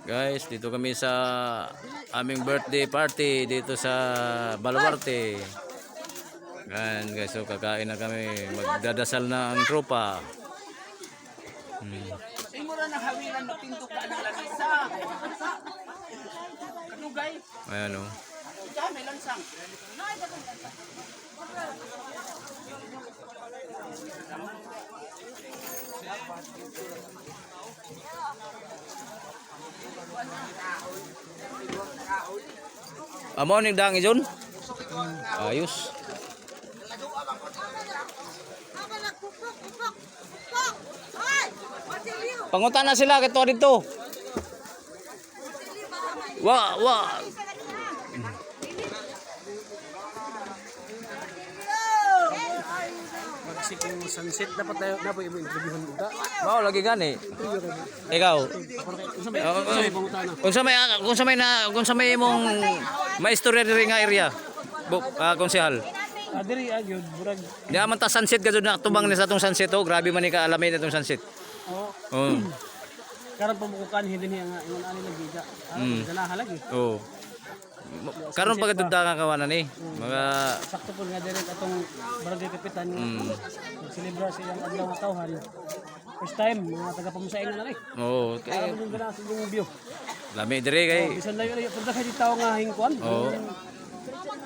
Guys, dito kami sa aming birthday party dito sa Baluarte. Yan guys, so kakain na kami. Magdadasal na ang tropa. Simura na hawilan magpinto ka ng lamisa. Ano guys? Ayan o. Diyan may lansang. Amo ni dang ijon? Ayos. Pangutan na sila kito dito. Wa. Magsikong sunset dapat tayo na po i-interviewhan mo da. Wow, lagi gani. Ikaw. Kung sa may mong maistorya diri nga area. Konsehal. Diri agyod burag. Di man ta sunset gud na tubang ni sa atong sunset oh. Grabe man ni kaalamin itong sunset. Oo. Oh. Karon pamukukan hindi niya nga ingon ani nagiga. Ganahan lagi. Oh. Karon pa kadto nga kawanan ni. Mga Sakto po nga direct atong barangay kapitan. Celebra siyang adlaw nga tawhan. First time mga taga pamusaing na rin. oh, Kaya okay. mo ganahan sa yung view. Lami diri kay. Bisan layo layo punta kay ditaw nga hingkuan. Oh.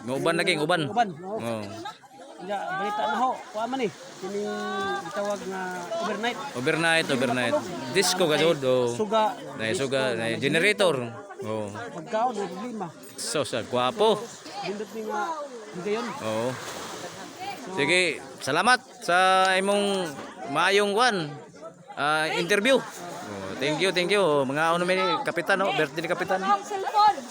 Uban lagi, uban. Uban. Oh. Ya, balita na ho. Kuha man eh. Kining itawag nga overnight. Overnight. Disco gajud oh. Suga. Suga, na generator. Oh. Pagkaon, may problema. So sa gwapo. Bindot ni nga higayon. Oo. Sige, salamat sa imong maayong interview. Oh, thank you. Mga ano may kapitan no, birthday ni kapitan. Cellphone.